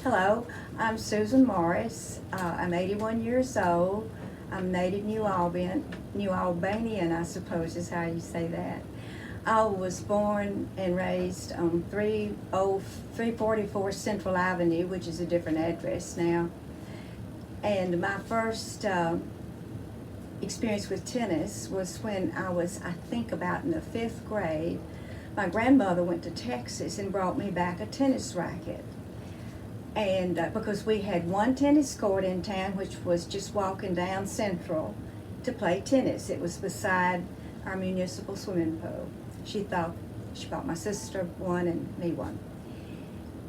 Hello, I'm Susan Morris. I'm 81 years old. I'm native New Albanian, I suppose is how you say that. I was born and raised on 344 Central Avenue, which is a different address now. And my first experience with tennis was when I was, I think, about in the fifth grade. My grandmother went to Texas and brought me back a tennis racket. And because we had one tennis court in town, which was just walking down Central to play tennis. It was beside our municipal swimming pool. She bought my sister one and me one.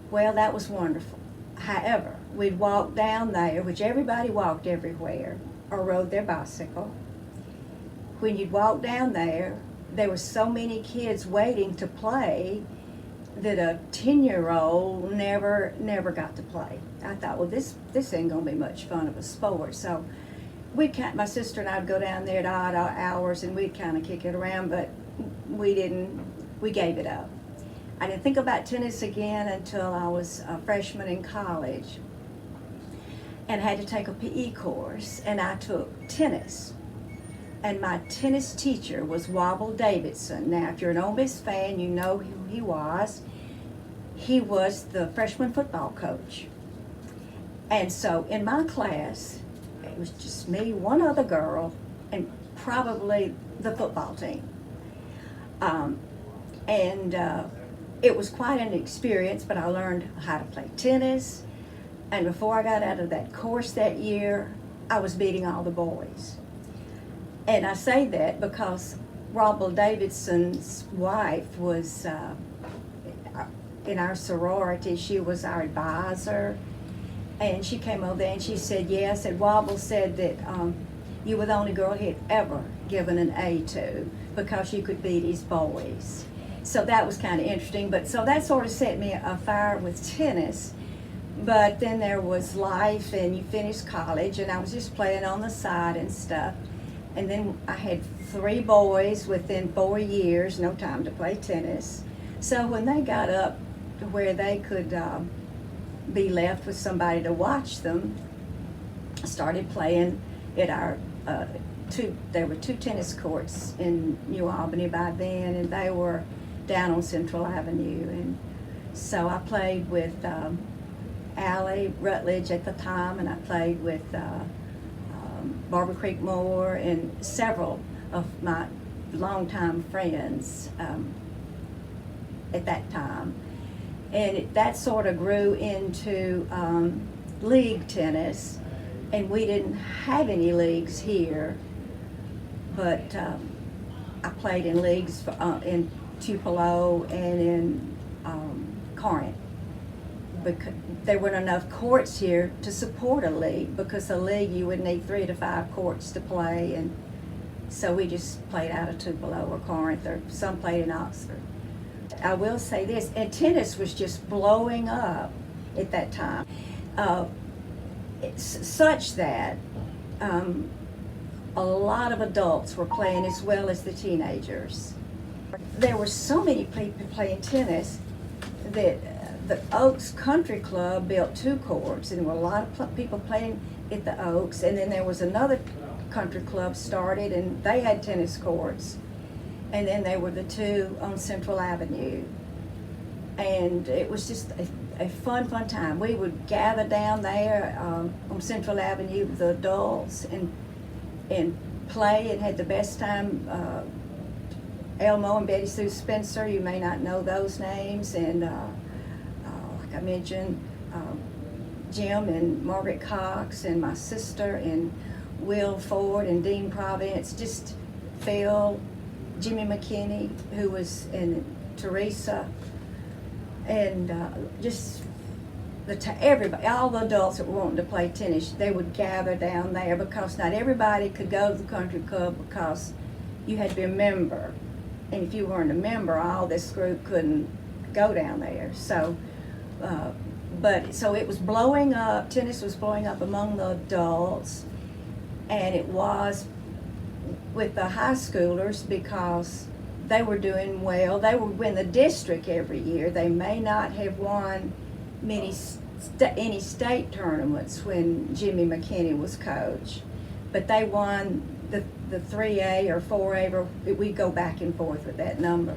Well, that was wonderful. However, we'd walk down there, which everybody walked everywhere, or rode their bicycle. When you'd walk down there were so many kids waiting to play that a 10-year-old never got to play. I thought, well, this ain't gonna be much fun of a sport. So my sister and I'd go down there at odd hours and we'd kind of kick it around, but we gave it up. I didn't think about tennis again until I was a freshman in college and had to take a PE course, and I took tennis. And my tennis teacher was Wobble Davidson. Now, if you're an Ole Miss fan, you know who he was. He was the freshman football coach. And so in my class, it was just me, one other girl, and probably the football team. It was quite an experience, but I learned how to play tennis. And before I got out of that course that year, I was beating all the boys. And I say that because Wobble Davidson's wife was in our sorority. She was our advisor, and she came over there and she said, yes, and Wobble said that you were the only girl he had ever given an A to because you could beat his boys. So that was kind of interesting, but so that sort of set me afire with tennis. But then there was life, and you finished college, and I was just playing on the side and stuff. And then I had 3 boys within 4 years, no time to play tennis. So when they got up to where they could be left with somebody to watch them, I started playing at our there were 2 tennis courts in New Albany by then, and they were down on Central Avenue. And so I played with Allie Rutledge at the time, and I played with Barbara Creekmore and several of my longtime friends at that time. And that sort of grew into league tennis, and we didn't have any leagues here, but I played in leagues in Tupelo and in Corinth. Because there weren't enough courts here to support a league, because a league you would need 3 to 5 courts to play, and so we just played out of Tupelo or Corinth, or some played in Oxford. I will say this, and tennis was just blowing up at that time, such that a lot of adults were playing as well as the teenagers. There were so many people playing tennis that the Oaks Country Club built 2 courts, and there were a lot of people playing at the Oaks. And then there was another country club started, and they had tennis courts. And then there were the 2 on Central Avenue. And it was just a fun time. We would gather down there on Central Avenue with the adults and play, and had the best time. Elmo and Betty Sue Spencer, you may not know those names, and like I mentioned, Jim and Margaret Cox, and my sister, and Will Ford and Dean Providence, just Phil, Jimmy McKinney, who was in Teresa, and just everybody, all the adults that were wanting to play tennis, they would gather down there, because not everybody could go to the country club because you had to be a member. And if you weren't a member, all this group couldn't go down there. So, so it was blowing up, tennis was blowing up among the adults, and it was with the high schoolers because they were doing well. They would win the district every year. They may not have won many any state tournaments when Jimmy McKinney was coach, but they won the 3A or 4A, or we go back and forth with that number.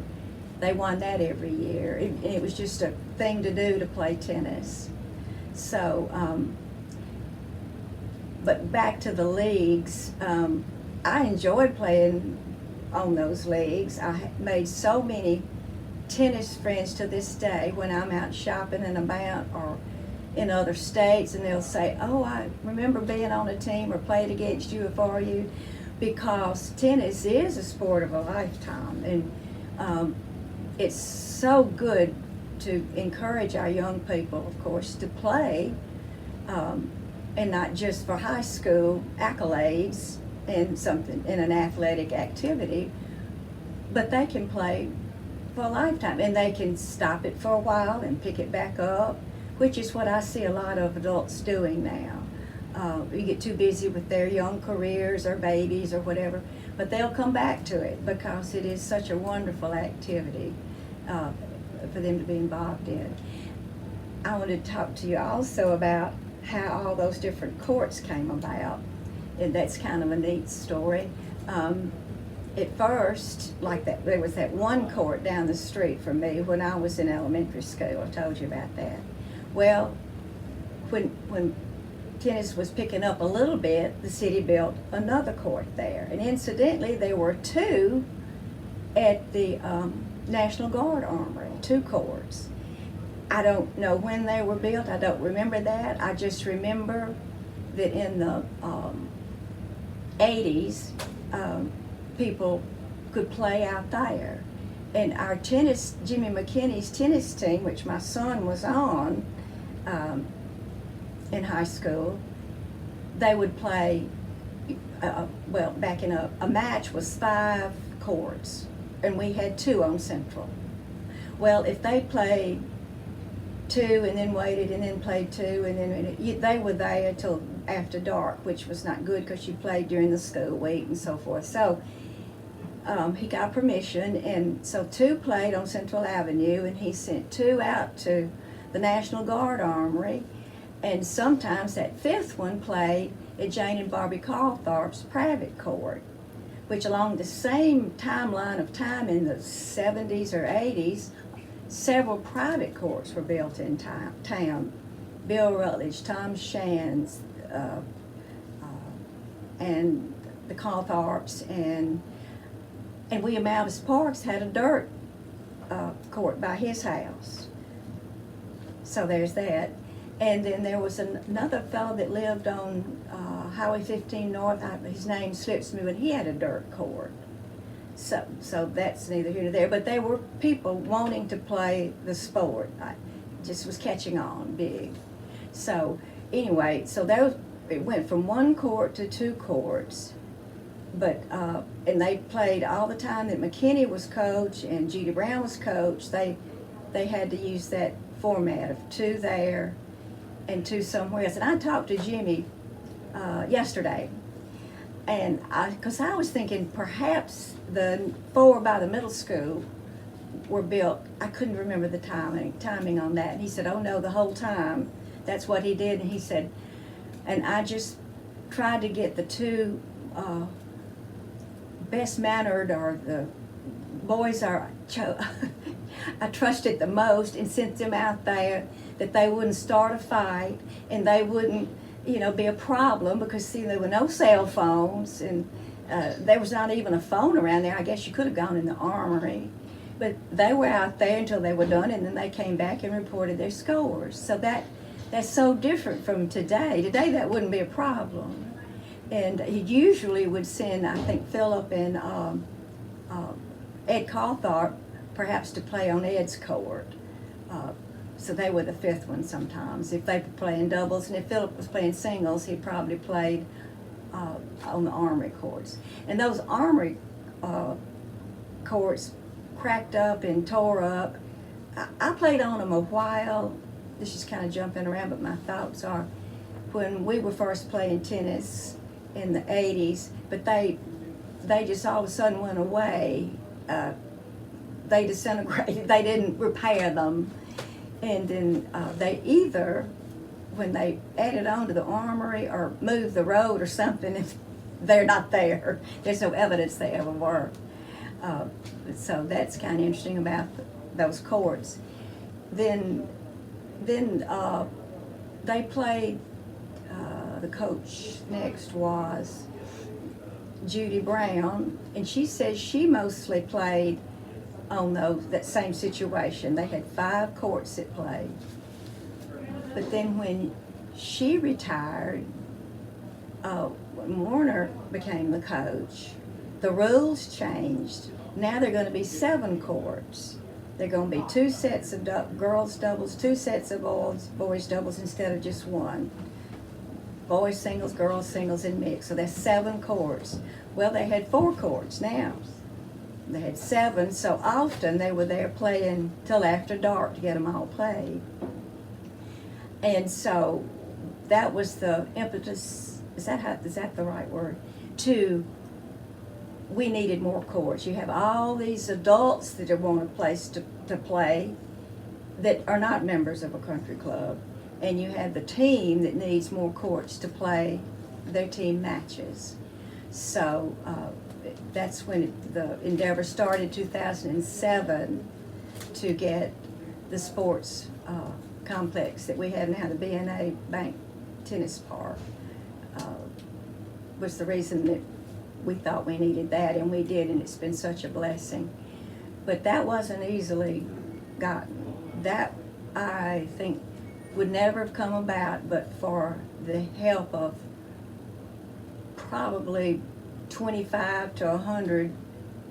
They won that every year, and it was just a thing to do to play tennis. So, but back to the leagues, I enjoyed playing on those leagues. I made so many tennis friends to this day when I'm out shopping and about or in other states, and they'll say, oh, I remember being on a team or played against you or for you, because tennis is a sport of a lifetime, and it's so good to encourage our young people, of course, to play, and not just for high school accolades and something in an athletic activity, but they can play for a lifetime, and they can stop it for a while and pick it back up, which is what I see a lot of adults doing now. You get too busy with their young careers or babies or whatever, but they'll come back to it because it is such a wonderful activity for them to be involved in. I want to talk to you also about how all those different courts came about, and that's kind of a neat story. At first, like that, there was that one court down the street from me when I was in elementary school. I told you about that. Well, when tennis was picking up a little bit, the city built another court there. And incidentally, there were two at the National Guard Armory, two courts. I don't know when they were built. I don't remember that. I just remember that in the 80s, people could play out there. And our tennis, Jimmy McKinney's tennis team, which my son was on in high school, they would play, well, back in a match was 5 courts, and we had 2 on Central. Well, if they played 2 and then waited and then played 2 and then they were there until after dark, which was not good because you played during the school week and so forth. So he got permission, and so 2 played on Central Avenue, and he sent 2 out to the National Guard Armory, and sometimes that 5th one played at Jane and Barbie Calthorpe's private court, which along the same timeline of time in the 70s or 80s, several private courts were built in town. Bill Rutledge, Tom Shands, and the Calthorpes, and William Alvis Parks had a dirt court by his house. So there's that. And then there was another fellow that lived on Highway 15 North. His name slips me, but he had a dirt court. So that's neither here nor there. But there were people wanting to play the sport. I just was catching on big. So anyway, so it went from 1 court to 2 courts. But and they played all the time that McKinney was coach and Judy Brown was coach. They had to use that format of 2 there and 2 somewhere else. And I talked to Jimmy yesterday, and because I was thinking perhaps the 4 by the middle school were built. I couldn't remember the timing on that. And he said, oh no, the whole time that's what he did. And he said, and I just tried to get the 2 best mannered, or the boys I trusted the most, and sent them out there that they wouldn't start a fight and they wouldn't, be a problem, because see, there were no cell phones, and there was not even a phone around there. I guess you could have gone in the armory, but they were out there until they were done, and then they came back and reported their scores. So that's so different from today. Today that wouldn't be a problem. And he usually would send, I think, Philip and Ed Calthorpe perhaps to play on Ed's court. So they were the 5th one sometimes, if they were playing doubles. And if Philip was playing singles, he probably played on the armory courts. And those armory courts cracked up and tore up. I played on them a while. This is kind of jumping around, but my thoughts are when we were first playing tennis in the 80s, but they just all of a sudden went away. They disintegrated. They didn't repair them. And then they either when they added on to the armory or moved the road or something, if they're not there, there's no evidence they ever were. Uh, so that's kind of interesting about those courts. Then they played. The coach next was Judy Brown, and she says she mostly played on that same situation. They had 5 courts that played. But then when she retired, when Warner became the coach, the rules changed. Now they're going to be 7 courts. They're going to be 2 sets of girls doubles, 2 sets of boys doubles instead of just 1. Boys singles, girls singles, and mixed. So that's 7 courts. Well, they had 4 courts now. They had 7, so often they were there playing till after dark to get them all played. And so that was the impetus. Is that the right word? We needed more courts. You have all these adults that want a place to play that are not members of a country club. And you have the team that needs more courts to play their team matches. So that's when the endeavor started, 2007, to get the sports complex that we have now, the BNA Bank Tennis Park, was the reason that we thought we needed that, and we did, and it's been such a blessing. But that wasn't easily gotten. That, I think, would never have come about but for the help of probably 25 to 100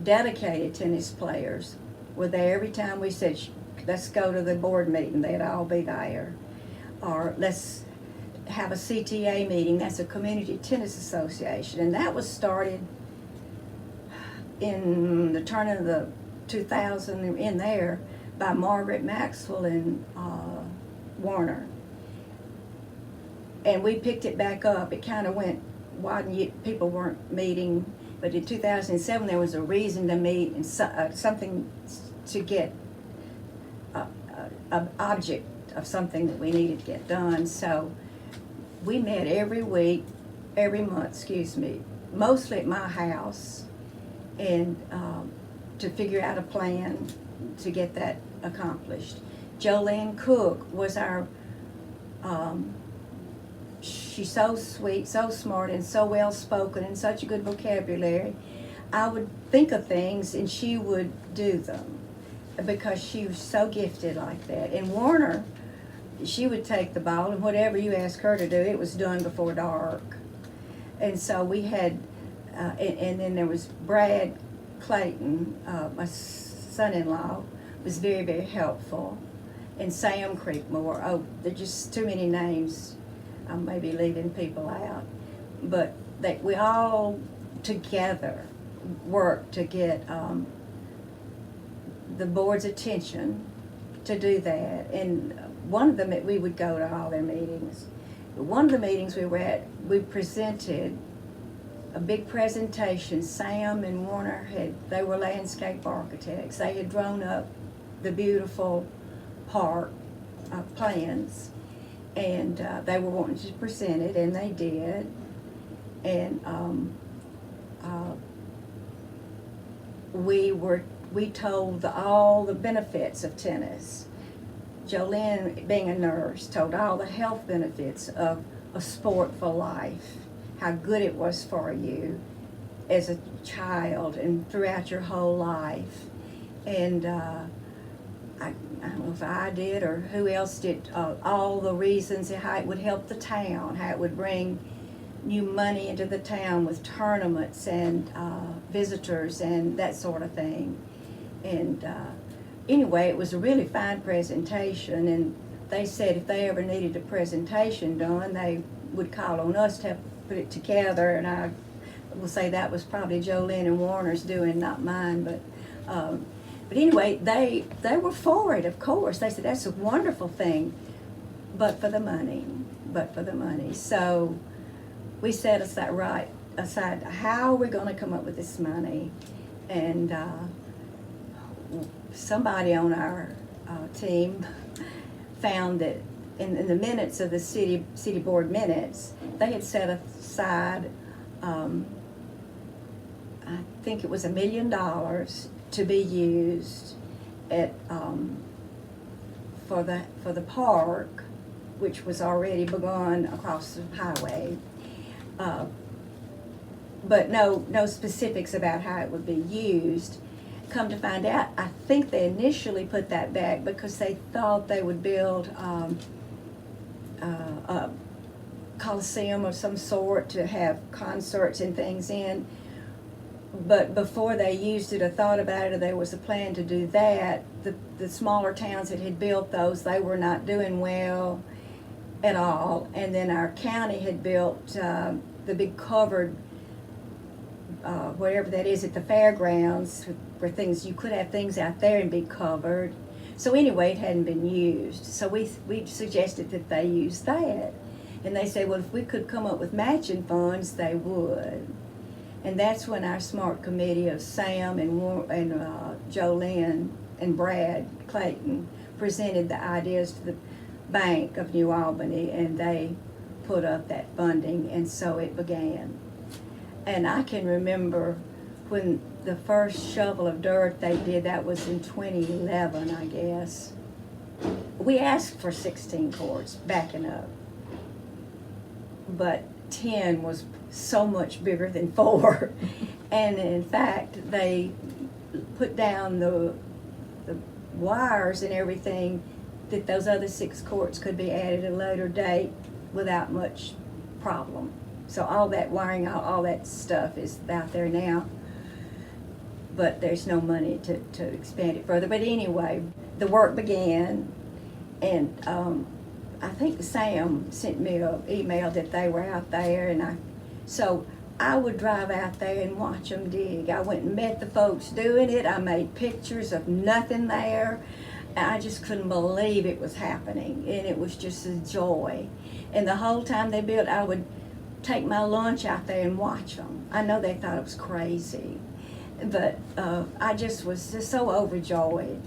dedicated tennis players. Were there every time we said, let's go to the board meeting, they'd all be there. Or let's have a CTA meeting, that's a Community Tennis Association. And that was started in the turn of the 2000 in there by Margaret Maxwell and Warner. And we picked it back up. It kind of went wide and people weren't meeting. But in 2007, there was a reason to meet and something to get an object of something that we needed to get done. So we met every month, mostly at my house, and to figure out a plan to get that accomplished. Jolene Cook was our, she's so sweet, so smart, and so well spoken, and such a good vocabulary. I would think of things and she would do them because she was so gifted like that. And Warner, she would take the ball, and whatever you asked her to do, it was done before dark. And so we had, and then there was Brad Clayton, my son-in-law, was very, very helpful. And Sam Creekmore. Oh, there are just too many names. I may be leaving people out. But we all together worked to get the board's attention to do that. And one of them, we would go to all their meetings. One of the meetings we were at, we presented a big presentation. Sam and Warner they were landscape architects. They had drawn up the beautiful park plans, and they were wanting to present it, and they did. And we told all the benefits of tennis. Jolene, being a nurse, told all the health benefits of a sport for life, how good it was for you as a child and throughout your whole life. And I don't know if I did or who else did, all the reasons how it would help the town, how it would bring new money into the town with tournaments and visitors and that sort of thing. And anyway, it was a really fine presentation, and they said if they ever needed a presentation done, they would call on us to help put it together. And I will say that was probably Jolene and Warner's doing, not mine. But anyway, they were for it, of course. They said, that's a wonderful thing, but for the money. So we set aside how are we going to come up with this money. And somebody on our team found that in the minutes of the city board minutes, they had set aside, I think it was $1 million to be used at, for the park, which was already begun across the highway. But no specifics about how it would be used. Come to find out, I think they initially put that back because they thought they would build a coliseum of some sort to have concerts and things in. But before they used it or thought about it, or there was a plan to do that, the smaller towns that had built those, they were not doing well at all. And then our county had built the big covered, whatever that is at the fairgrounds, where things, you could have things out there and be covered. So anyway, it hadn't been used. So we suggested that they use that. And they said, well, if we could come up with matching funds, they would. And that's when our SMART committee of Sam and Jolynn and Brad Clayton presented the ideas to the Bank of New Albany, and they put up that funding, and so it began. And I can remember when the first shovel of dirt they did, that was in 2011, I guess. We asked for 16 courts, backing up. But 10 was so much bigger than 4. And in fact, they put down the wires and everything that those other 6 courts could be added at a later date without much problem. So all that wiring, all that stuff is out there now, but there's no money to expand it further. But anyway, the work began, and I think Sam sent me an email that they were out there, and so I would drive out there and watch them dig. I went and met the folks doing it. I made pictures of nothing there. I just couldn't believe it was happening, and it was just a joy. And the whole time they built, I would take my lunch out there and watch them. I know they thought it was crazy, but I just was just so overjoyed.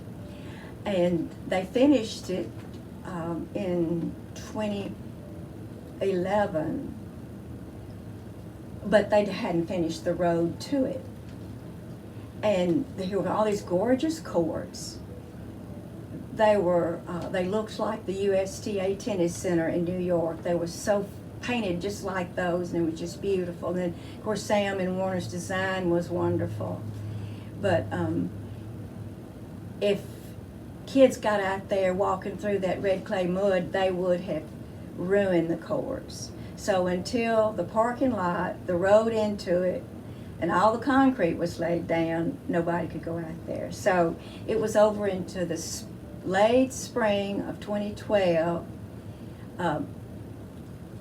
And they finished it in 2011, but they hadn't finished the road to it. And there were all these gorgeous courts. They looked like the USTA Tennis Center in New York. They were so painted just like those, and it was just beautiful. And then, of course, Sam and Warner's design was wonderful. But if kids got out there walking through that red clay mud, they would have ruined the courts. So until the parking lot, the road into it, and all the concrete was laid down, nobody could go out there. So it was over into the late spring of 2012.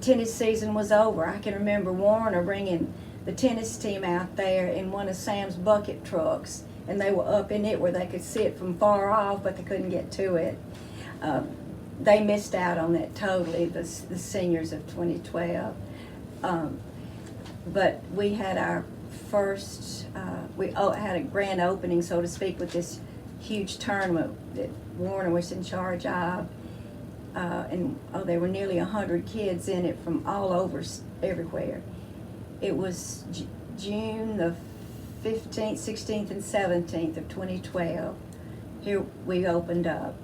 Tennis season was over. I can remember Warner bringing the tennis team out there in one of Sam's bucket trucks, and they were up in it where they could see it from far off, but they couldn't get to it. They missed out on that totally, the seniors of 2012. But we had our first, we had a grand opening, so to speak, with this huge tournament that Warner was in charge of. And there were nearly 100 kids in it from all over, everywhere. It was June the 15th, 16th, and 17th of 2012. Here we opened up.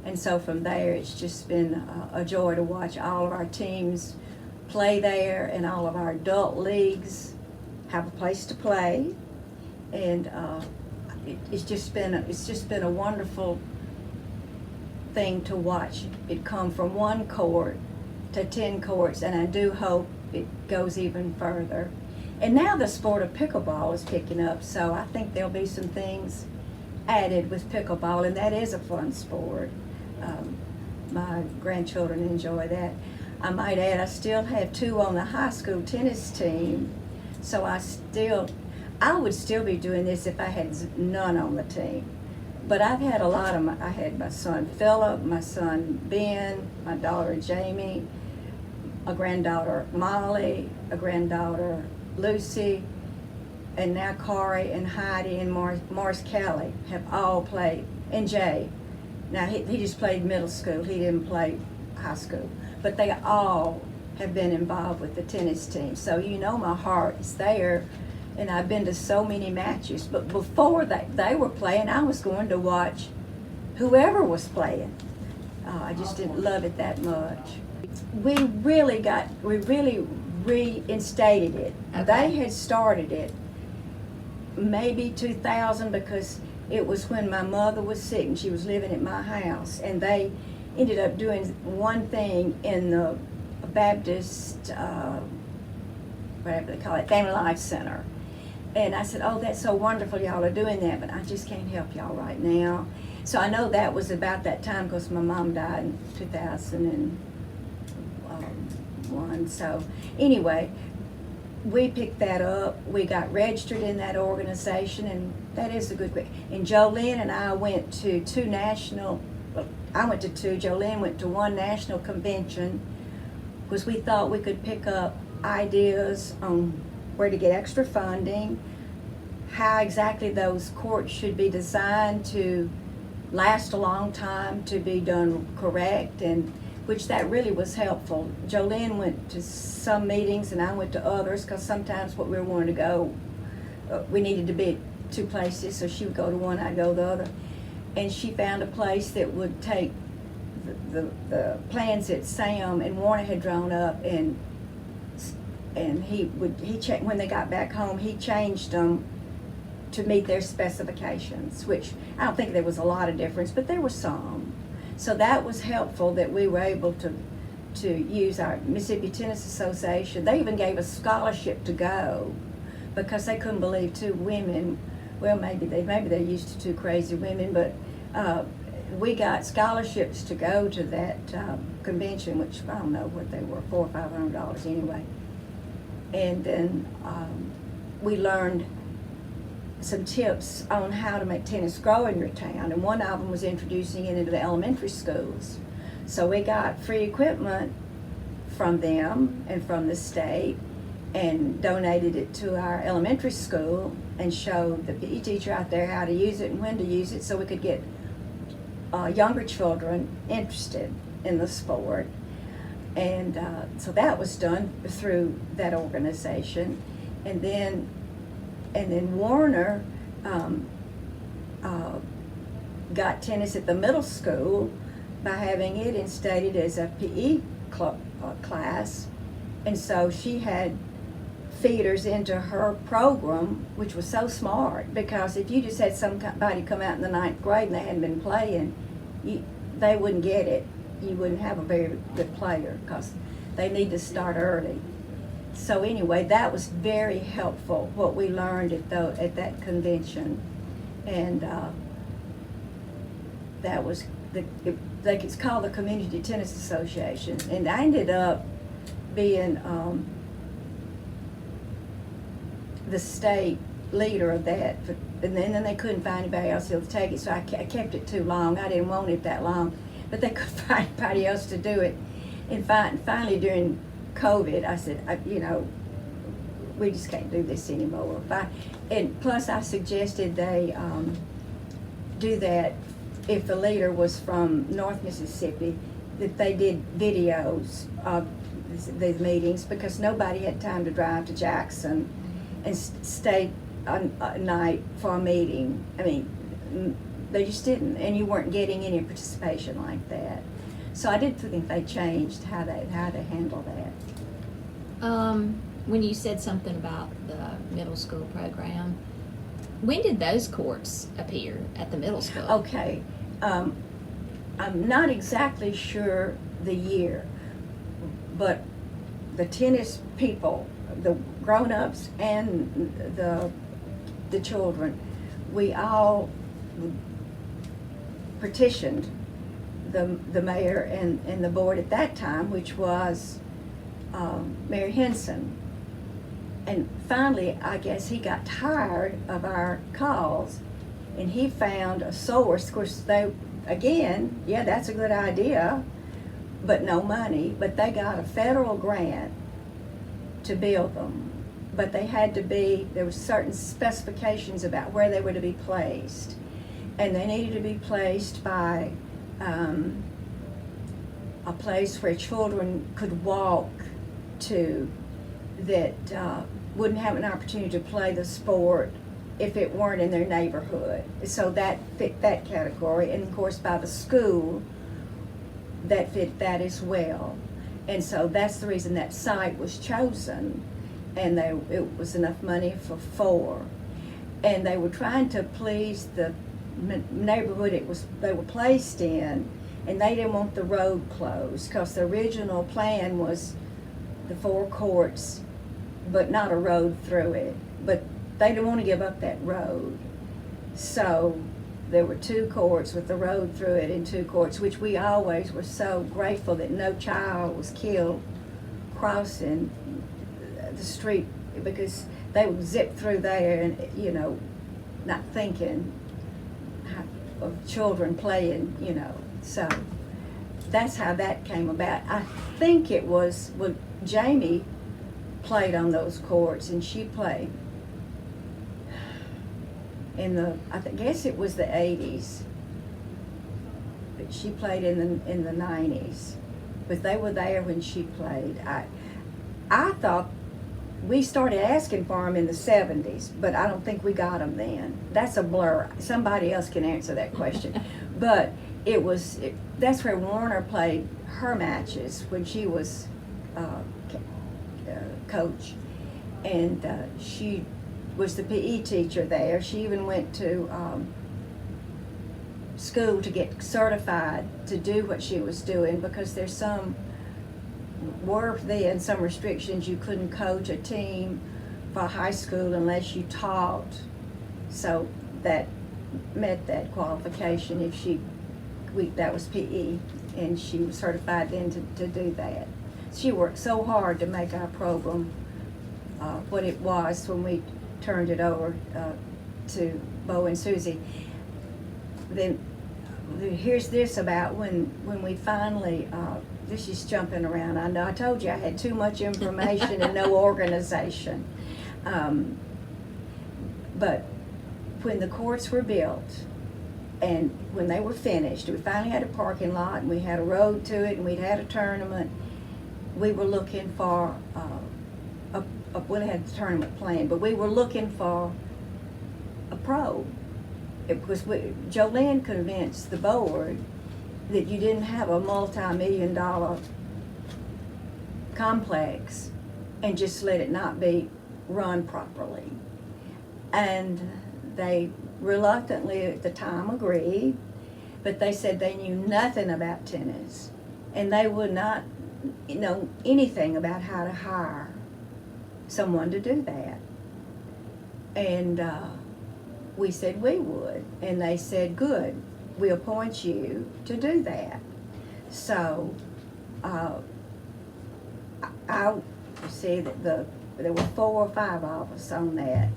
And so from there, it's just been a joy to watch all of our teams play there, and all of our adult leagues have a place to play. And it's just been a wonderful thing to watch it come from one court to 10 courts, and I do hope it goes even further. And now the sport of pickleball is picking up, so I think there'll be some things added with pickleball, and that is a fun sport. My grandchildren enjoy that. I might add, I still have 2 on the high school tennis team, so I would still be doing this if I had none on the team. But I've had a lot of I had my son Philip, my son Ben, my daughter Jamie, a granddaughter Molly, a granddaughter Lucy, and now Corey and Heidi and Morris Kelly have all played, and Jay. Now he just played middle school. He didn't play high school, but they all have been involved with the tennis team. So my heart is there, and I've been to so many matches. But before they were playing, I was going to watch whoever was playing. I just didn't love it that much. We really reinstated it. Okay. They had started it maybe 2000, because it was when my mother was sick and she was living at my house, and they ended up doing one thing in the Baptist, whatever they call it, Family Life Center. And I said, oh, that's so wonderful y'all are doing that, but I just can't help y'all right now. So I know that was about that time, because my mom died in 2001. So anyway, we picked that up. We got registered in that organization, and that is a good way. And Jolene and I went to I went to two, Jolene went to one national convention, because we thought we could pick up ideas on where to get extra funding, how exactly those courts should be designed to last a long time, to be done correct, and which that really was helpful. Jolene went to some meetings and I went to others, because sometimes what we were wanting to go, we needed to be at two places, so she would go to one, I'd go to the other. And she found a place that would take the plans that Sam and Warner had drawn up, and when they got back home, he changed them to meet their specifications, which I don't think there was a lot of difference, but there was some. So that was helpful, that we were able to use our Mississippi Tennis Association. They even gave us scholarship to go, because they couldn't believe two women, well, maybe they're used to two crazy women, but we got scholarships to go to that convention, which I don't know what they were, $400 or $500 anyway. And then we learned some tips on how to make tennis grow in your town, and one of them was introducing it into the elementary schools. So we got free equipment from them and from the state, and donated it to our elementary school, and showed the PE teacher out there how to use it and when to use it, so we could get younger children interested in the sport. And so that was done through that organization. And then Warner got tennis at the middle school by having it instated as a PE class. And so she had feeders into her program, which was so smart, because if you just had somebody come out in the 9th grade and they hadn't been playing, they wouldn't get it. You wouldn't have a very good player, because they need to start early. So anyway, that was very helpful, what we learned at that convention. And that was it's called the Community Tennis Association. And I ended up being the state leader of that, and then they couldn't find anybody else to take it, so I kept it too long. I didn't want it that long, but they couldn't find anybody else to do it. And finally during COVID, I said, we just can't do this anymore. And plus I suggested they do that if the leader was from North Mississippi, that they did videos of these meetings, because nobody had time to drive to Jackson and stay a night for a meeting. I mean, they just didn't, and you weren't getting any participation like that. So I did think they changed how to handle that. When you said something about the middle school program, when did those courts appear at the middle school? Okay, I'm not exactly sure the year, but the tennis people, the grown-ups and the children, we all petitioned the mayor and the board at that time, which was Mayor Henson. And finally, I guess he got tired of our calls, and he found a source. Of course, that's a good idea, but no money. But they got a federal grant to build them. But there were certain specifications about where they were to be placed. And they needed to be placed by a place where children could walk to that wouldn't have an opportunity to play the sport if it weren't in their neighborhood. So that fit that category, and of course by the school, that fit that as well. And so that's the reason that site was chosen, and it was enough money for 4. And they were trying to please the neighborhood they were placed in, and they didn't want the road closed, because the original plan was the 4 courts, but not a road through it. But they didn't want to give up that road. So there were 2 courts with the road through it, and 2 courts, which we always were so grateful that no child was killed crossing the street, because they would zip through there and, you know, not thinking of children playing, you know. So that's how that came about. I think it was, well, Jamie played on those courts, and she played in the, guess it was the 80s, but she played in the 90s. But they were there when she played. I thought we started asking for them in the 70s, but I don't think we got them then. That's a blur. Somebody else can answer that question. But that's where Warner played her matches when she was coach, and she was the PE teacher there. She even went to school to get certified to do what she was doing, because there's some restrictions. You couldn't coach a team for high school unless you taught, so that met that qualification. That was PE, and she was certified then to do that. She worked so hard to make our program what it was when we turned it over to Bo and Susie. Then here's this about when we finally, this is jumping around. I know I told you I had too much information and no organization. But when the courts were built and when they were finished, we finally had a parking lot and we had a road to it and we'd had a tournament. We were looking for, we had the tournament planned, but we were looking for a pro. Jolene convinced the board that you didn't have a multi-million-dollar complex and just let it not be run properly. And they reluctantly at the time agreed, but they said they knew nothing about tennis, and they would not know anything about how to hire someone to do that. And we said we would, and they said, good, we'll appoint you to do that. So I see that there were 4 or 5 of us on that.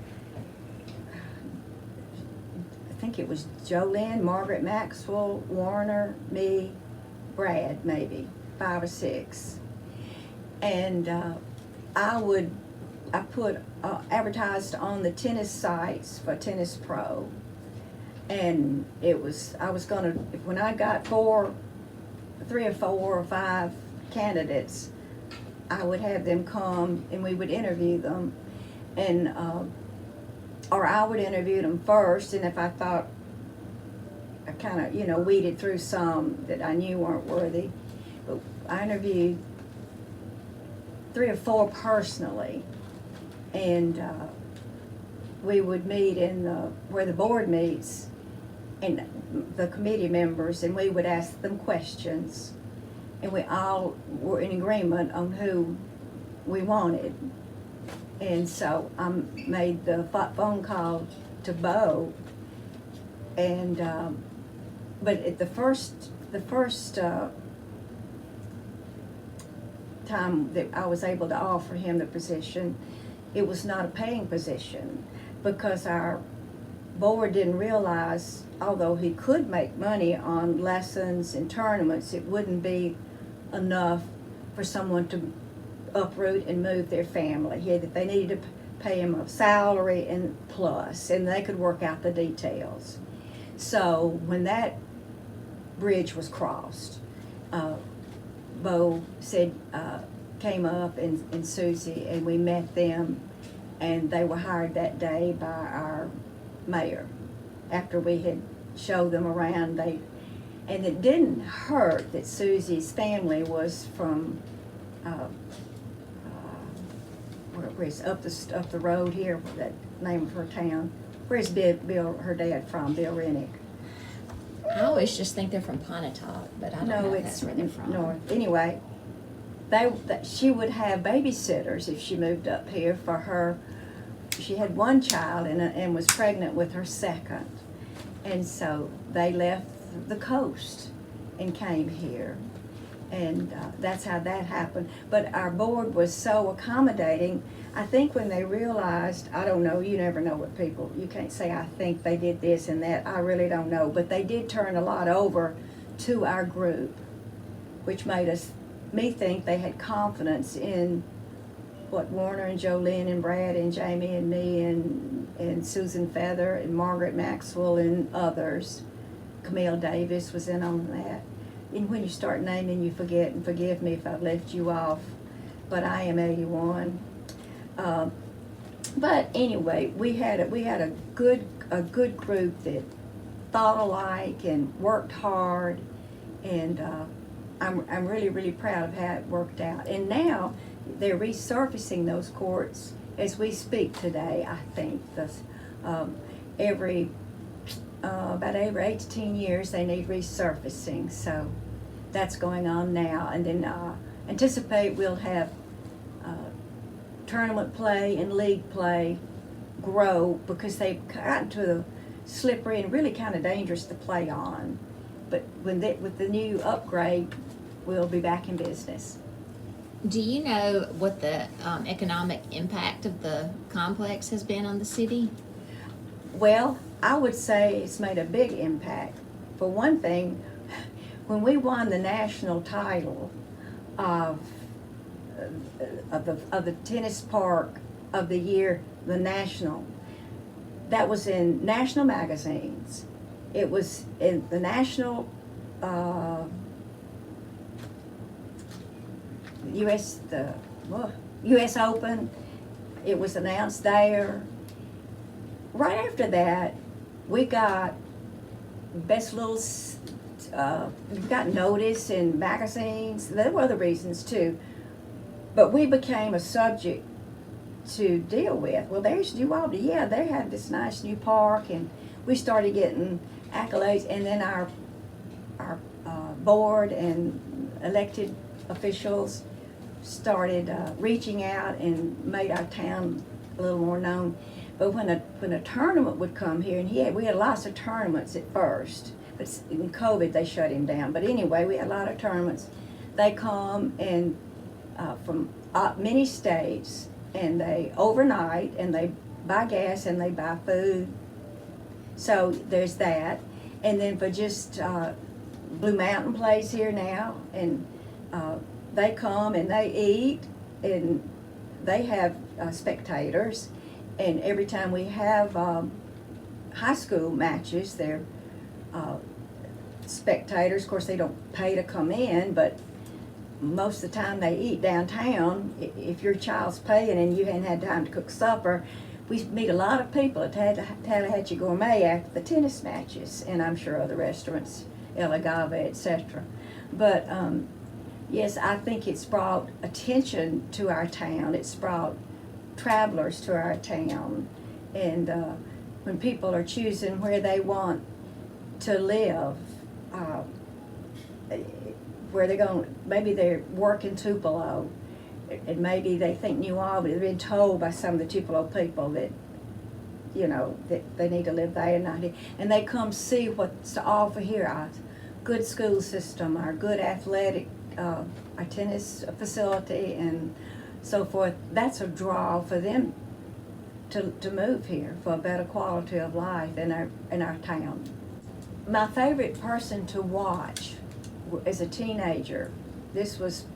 I think it was Jolene, Margaret Maxwell, Warner, me, Brad, maybe 5 or 6. And I put advertised on the tennis sites for Tennis Pro, and I was gonna, when I got 3 or 4 or 5 candidates, I would have them come and we would interview them, and or I would interview them first, and if I thought I kind of weeded through some that I knew weren't worthy, but I interviewed 3 or 4 personally. And we would meet in where the board meets, and the committee members, and we would ask them questions, and we all were in agreement on who we wanted. And so I made the phone call to Bo, and but at the first time that I was able to offer him the position, it was not a paying position, because our board didn't realize, although he could make money on lessons and tournaments, it wouldn't be enough for someone to uproot and move their family. They needed to pay him a salary and plus, and they could work out the details. So when that bridge was crossed, Bo said, came up and Susie, and we met them, and they were hired that day by our mayor. After we had showed them around, and it didn't hurt that Susie's family was from, where's up the road here, that name of her town. Where's Bill, her dad from, Bill Rennick? I always just think they're from Pontotoc, but I don't know if it's that's where they're from. north. Anyway, she would have babysitters if she moved up here for her. She had one child and was pregnant with her second. And so they left the coast and came here. And that's how that happened. But our board was so accommodating. I think when they realized, I don't know, you never know what people, you can't say I think they did this and that, I really don't know. But they did turn a lot over to our group, which made me think they had confidence in what Warner and Jolene and Brad and Jamie and me and Susan Feather and Margaret Maxwell and others. Camille Davis was in on that. And when you start naming, you forget, and forgive me if I've left you off, but I am 81. But anyway, we had a good group that thought alike and worked hard, and I'm really proud of how it worked out. And now they're resurfacing those courts as we speak today. I think about every 8 to 10 years they need resurfacing. So that's going on now, and then anticipate we'll have tournament play and league play grow, because they've gotten to the slippery and really kind of dangerous to play on. But with the new upgrade, we'll be back in business. Do you know what the economic impact of the complex has been on the city? Well, I would say it's made a big impact. For one thing, when we won the national title of the tennis park of the year, the national, that was in national magazines. It was in the national U.S. Open. It was announced there. Right after that, we got best little. We got notice in magazines. There were other reasons too, but we became a subject to deal with. Well, there's Uvalde. Yeah, they had this nice new park, and we started getting accolades. And then our board and elected officials started reaching out and made our town a little more known. But when a tournament would come here, and we had lots of tournaments at first, but in COVID they shut him down. But anyway, we had a lot of tournaments. They come and from many states, and they overnight, and they buy gas and they buy food. So there's that. And then for just Blue Mountain plays here now, and they come and they eat, and they have spectators. And every time we have high school matches, they're spectators. Of course, they don't pay to come in, but most of the time they eat downtown. If your child's paying and you hadn't had time to cook supper, we meet a lot of people at Tallahatchie Gourmet after the tennis matches, and I'm sure other restaurants, El Agave, etc. But yes, I think it's brought attention to our town. It's brought travelers to our town, and when people are choosing where they want to live, where they're going, maybe they're working Tupelo, and maybe they think New Albany. They've been told by some of the Tupelo people that, you know, that they need to live there and not here, and they come see what's to offer here. Our good school system, our good athletic, our tennis facility, and so forth. That's a draw for them to move here for a better quality of life in our town. My favorite person to watch as a teenager, this was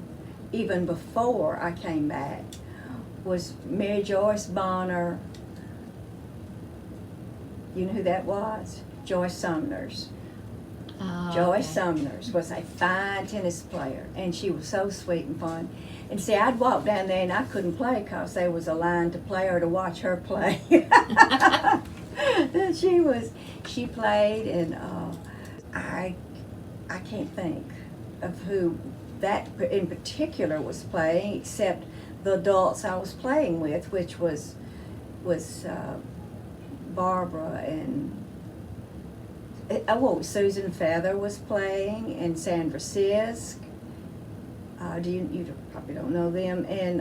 even before I came back, was Mary Joyce Bonner. You know who that was? Joyce Sumners. Oh, Joy okay. Sumners was a fine tennis player, and she was so sweet and fun. And see, I'd walk down there and I couldn't play because there was a line to play or to watch her play. She played, and I can't think of who that in particular was playing, except the adults I was playing with, which was Barbara and Susan Feather was playing, and Sandra Sisk. You probably don't know them, and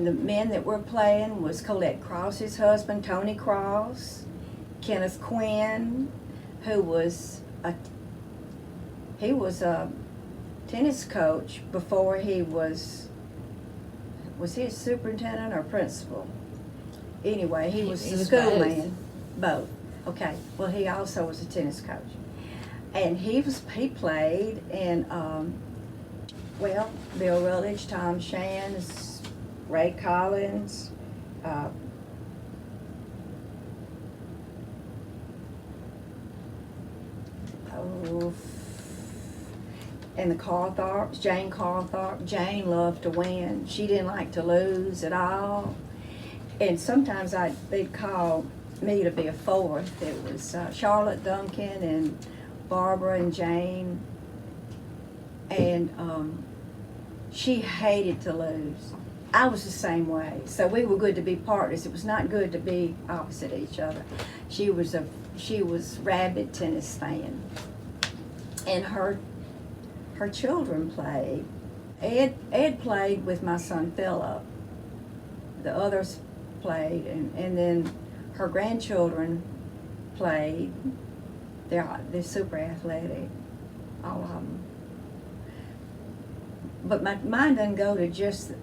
the men that were playing was Colette Cross's husband, Tony Cross, Kenneth Quinn, who was a tennis coach before he was he a superintendent or principal? Anyway, he was He the was school both. man, both. Okay, well, he also was a tennis coach. And he played, and, Bill Rutledge, Tom Shands, Ray Collins, and the Carthorpes, Jane Carthorpe. Jane loved to win. She didn't like to lose at all. And sometimes they'd call me to be a fourth. It was Charlotte Duncan and Barbara and Jane. And she hated to lose. I was the same way. So we were good to be partners. It was not good to be opposite each other. She was rabid tennis fan. And her children played. Ed played with my son Philip. The others played, and then her grandchildren played. They're super athletic, all of them. But my mind doesn't go to just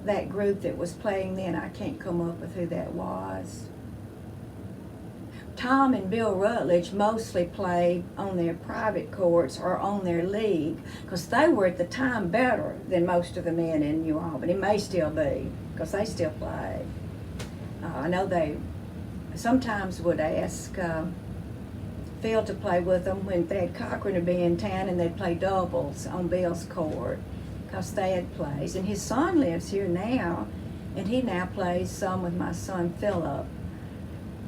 that group that was playing then. I can't come up with who that was. Tom and Bill Rutledge mostly played on their private courts or on their league, because they were at the time better than most of the men in New Albany. May still be, because they still play. I know they sometimes would ask Phil to play with them when Thad Cochran would be in town, and they'd play doubles on Bill's court, because Thad plays. And his son lives here now, and he now plays some with my son Philip.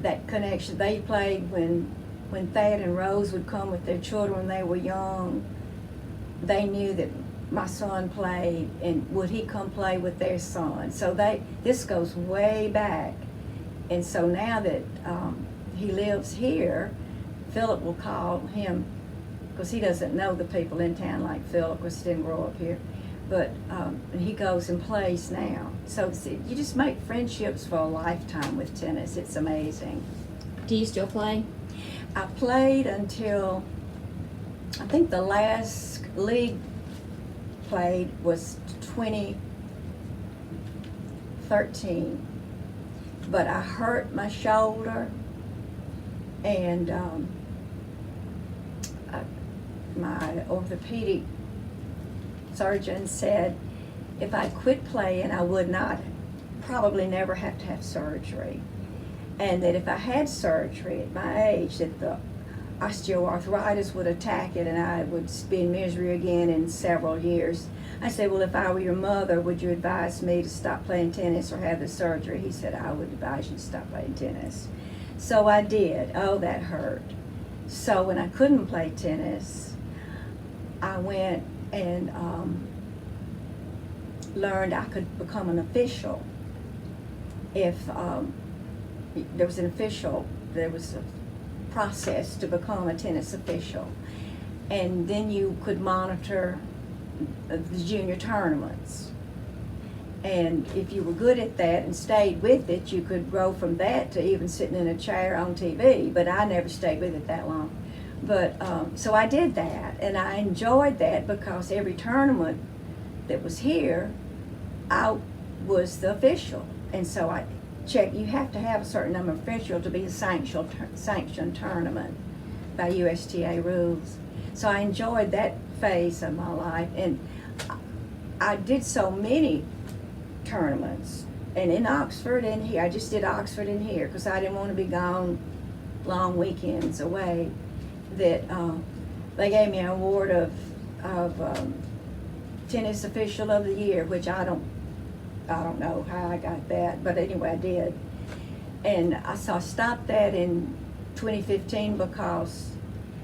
That connection, they played when Thad and Rose would come with their children when they were young. They knew that my son played, and would he come play with their son. So this goes way back. And so now that he lives here, Philip will call him, because he doesn't know the people in town like Philip, because he didn't grow up here. But he goes and plays now. So you just make friendships for a lifetime with tennis. It's amazing. Do you still play? I played until, I think the last league played was 2013. But I hurt my shoulder, and my orthopedic surgeon said if I quit playing, I would not probably never have to have surgery. And that if I had surgery at my age, that the osteoarthritis would attack it and I would be in misery again in several years. I said, well, if I were your mother, would you advise me to stop playing tennis or have the surgery? He said, I would advise you to stop playing tennis. So I did. Oh, that hurt. So when I couldn't play tennis, I went and learned I could become an official. If there was a process to become a tennis official. And then you could monitor the junior tournaments. And if you were good at that and stayed with it, you could grow from that to even sitting in a chair on TV. But I never stayed with it that long. But so I did that, and I enjoyed that because every tournament that was here, I was the official. And so I checked, you have to have a certain number of officials to be a sanctioned tournament by USTA rules. So I enjoyed that phase of my life, and I did so many tournaments. And in Oxford and here, I just did Oxford and here because I didn't want to be gone long weekends away. that they gave me an award of tennis official of the year, which I don't know how I got that, but anyway, I did. And I stopped that in 2015 because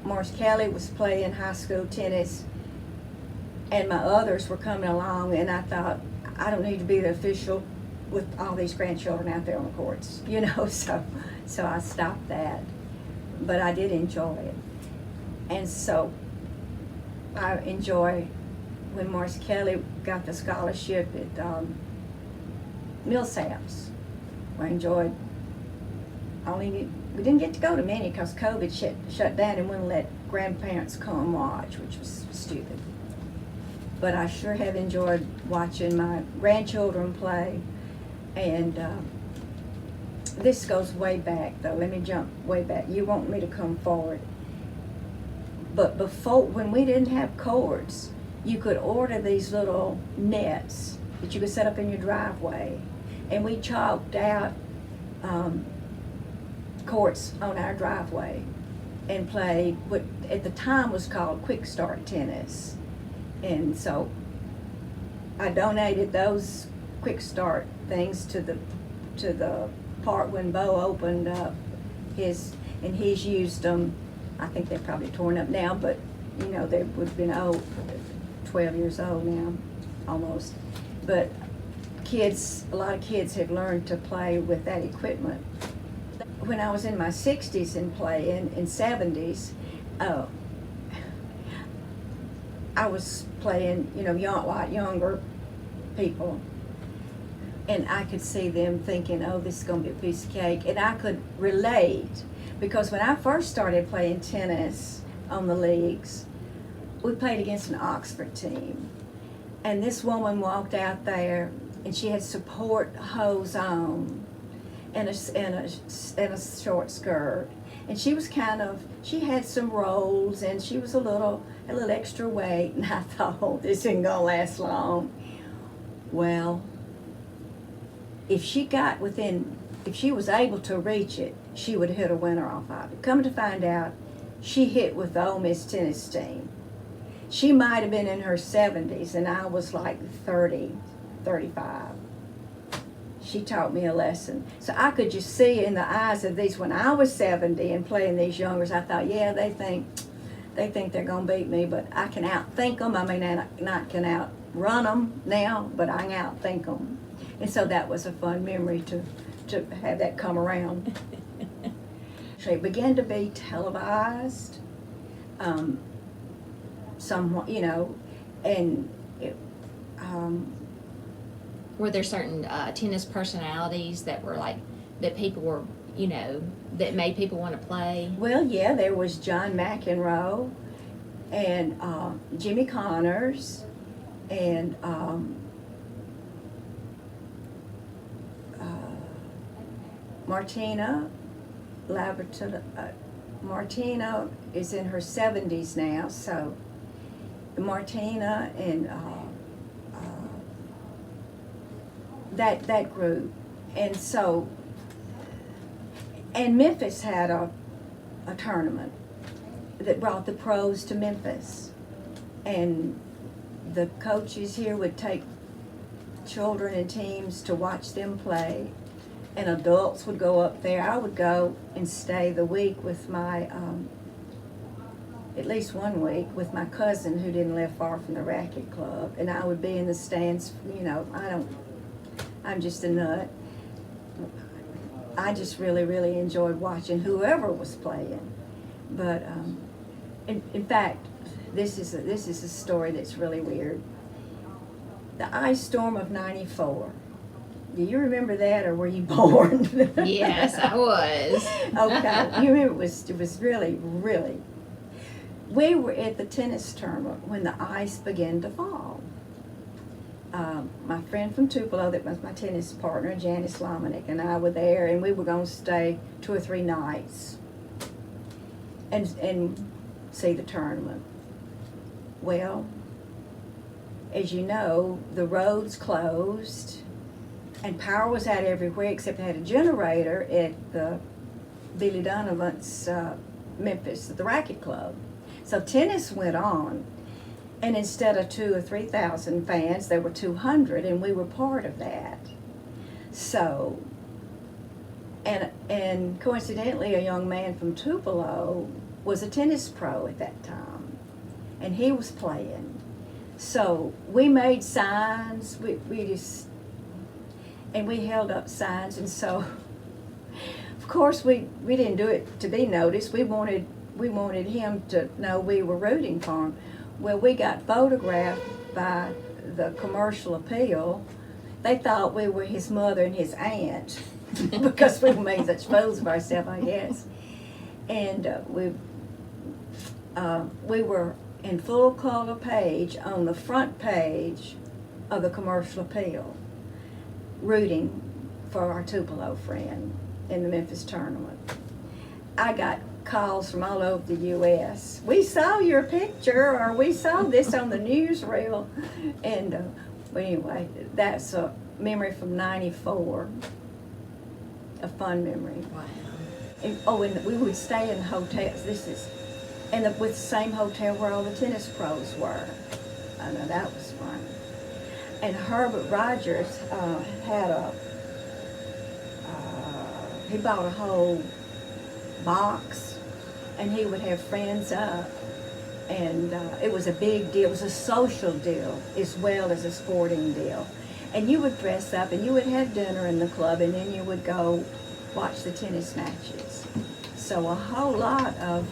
Morris Kelly was playing high school tennis, and my others were coming along, and I thought, I don't need to be the official with all these grandchildren out there on the courts, so I stopped that. But I did enjoy it. And so I enjoy when Morris Kelly got the scholarship at Millsaps. I enjoyed, we didn't get to go to many because COVID shut down and wouldn't let grandparents come watch, which was stupid. But I sure have enjoyed watching my grandchildren play. And this goes way back, though. Let me jump way back. You want me to come forward. But before, when we didn't have cords, you could order these little nets that you could set up in your driveway. And we chalked out courts on our driveway and played what at the time was called quick start tennis. And so I donated those quick start things to the park when Bo opened up his, and he's used them. I think they're probably torn up now, but they would have been 12 years old now, almost. But a lot of kids have learned to play with that equipment. When I was in my 60s and playing in 70s, I was playing, a lot younger people, and I could see them thinking, oh, this is going to be a piece of cake, and I could relate, because when I first started playing tennis on the leagues, we played against an Oxford team, and this woman walked out there, and she had support hose on, and a short skirt, and she was she had some rolls, and she was a little extra weight, and I thought, oh, this isn't gonna last long. Well, if she was able to reach it, she would hit a winner off of it. Come to find out, she hit with the Ole Miss tennis team. She might have been in her 70s, and I was like 30, 35. She taught me a lesson. So I could just see in the eyes of these, when I was 70 and playing these youngers, I thought, yeah, they think they're gonna beat me, but I can outthink them. I mean, I not can outrun them now, but I can outthink them. And so that was a fun memory to have that come around. So it began to be televised, somewhat, and it, Were there certain tennis personalities that were that people were, that made people want to play? Well, yeah, there was John McEnroe and Jimmy Connors and Martina Labertine. Martina is in her 70s now, so Martina and that group. And so, and Memphis had a tournament that brought the pros to Memphis, and the coaches here would take children and teams to watch them play, and adults would go up there. I would go and stay the week with my, at least 1 week, with my cousin who didn't live far from the racket club, and I would be in the stands. I'm just a nut. I just really, really enjoyed watching whoever was playing. But in fact, this is a story that's really weird. The ice storm of '94. Do you remember that, or were you born? Yes, I was. Okay, you remember it was really, really. We were at the tennis tournament when the ice began to fall. My friend from Tupelo, that was my tennis partner, Janice Lomenick, and I were there, and we were going to stay 2 or 3 nights and see the tournament. Well, as you know, the roads closed, and power was out everywhere except they had a generator at the Billy Donovan's Memphis, the Racket Club. So tennis went on, and instead of 2,000 or 3,000 fans, there were 200, and we were part of that. So, and coincidentally, a young man from Tupelo was a tennis pro at that time, and he was playing. So we made signs, and we held up signs, and so, of course, we didn't do it to be noticed. We wanted him to know we were rooting for him. Well, we got photographed by the Commercial Appeal. They thought we were his mother and his aunt because we made such fools of ourselves, I guess. And we were in full color page on the front page of the Commercial Appeal, rooting for our Tupelo friend in the Memphis tournament. I got calls from all over the U.S. We saw your picture, or we saw this on the newsreel. And anyway, that's a memory from '94, a fun memory. Wow. And we would stay in hotels. With the same hotel where all the tennis pros were. I know that was fun. And Herbert Rogers he bought a whole box, and he would have friends up, and it was a big deal. It was a social deal as well as a sporting deal. And you would dress up, and you would have dinner in the club, and then you would go watch the tennis matches. So a whole lot of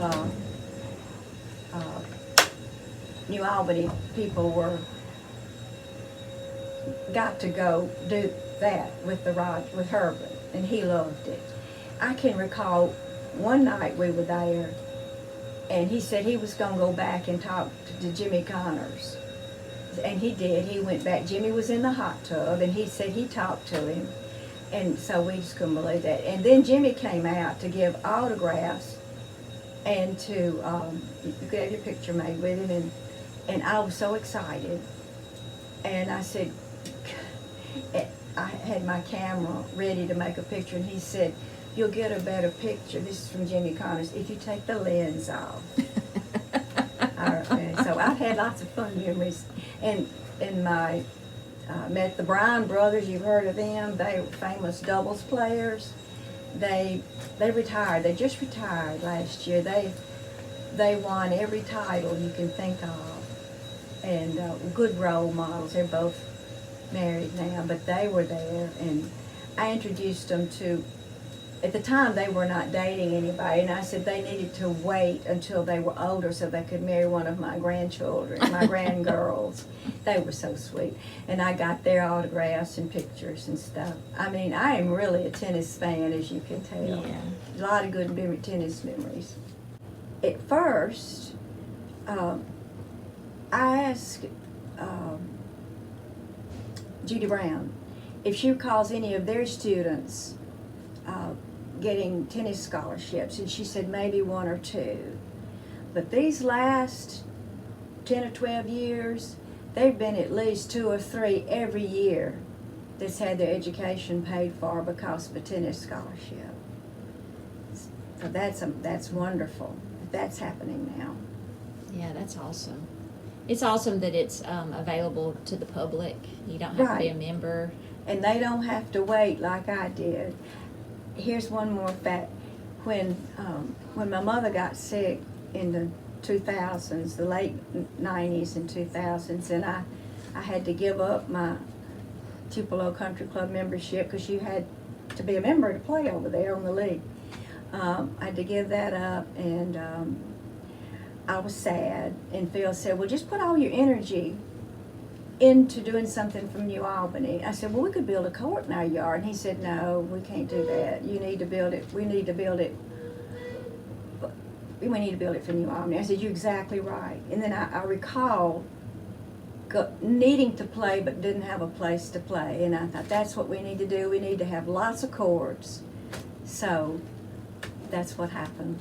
New Albany people got to go do that with Herbert, and he loved it. I can recall one night we were there, and he said he was going to go back and talk to Jimmy Connors. And he did. He went back. Jimmy was in the hot tub, and he said he talked to him. And so we just couldn't believe that. And then Jimmy came out to give autographs and to, you could have your picture made with him. And I was so excited. And I said, I had my camera ready to make a picture, and he said, "You'll get a better picture," this is from Jimmy Connors, "if you take the lens off." So I've had lots of fun memories. And met the Bryan brothers. You've heard of them. They were famous doubles players. They retired. They just retired last year. They won every title you can think of, and good role models. They're both married now, but they were there, and I introduced them to. At the time, they were not dating anybody, and I said they needed to wait until they were older so they could marry one of my grandchildren, my grandgirls. They were so sweet. And I got their autographs and pictures and stuff. I mean, I am really a tennis fan, as you can tell. Yeah. A lot of good tennis memories. At first, I asked Judy Brown if she recalls any of their students getting tennis scholarships, and she said maybe one or two. But these last 10 or 12 years, they've been at least 2 or 3 every year that's had their education paid for because of a tennis scholarship. So that's wonderful. That's happening now. Yeah, that's awesome. It's awesome that it's available to the public. You don't have to be a member. And they don't have to wait like I did. Here's one more fact. When my mother got sick in the 2000s, the late 90s and 2000s, and I had to give up my Tupelo Country Club membership because you had to be a member to play over there on the league. I had to give that up, and I was sad. And Phil said, "Well, just put all your energy into doing something from New Albany." I said, "Well, we could build a court in our yard." And he said, "No, we can't do that. You need to build it. We need to build it. We need to build it for New Albany." I said, "You're exactly right." And then I recall needing to play but didn't have a place to play. And I thought, that's what we need to do. We need to have lots of courts. So that's what happened.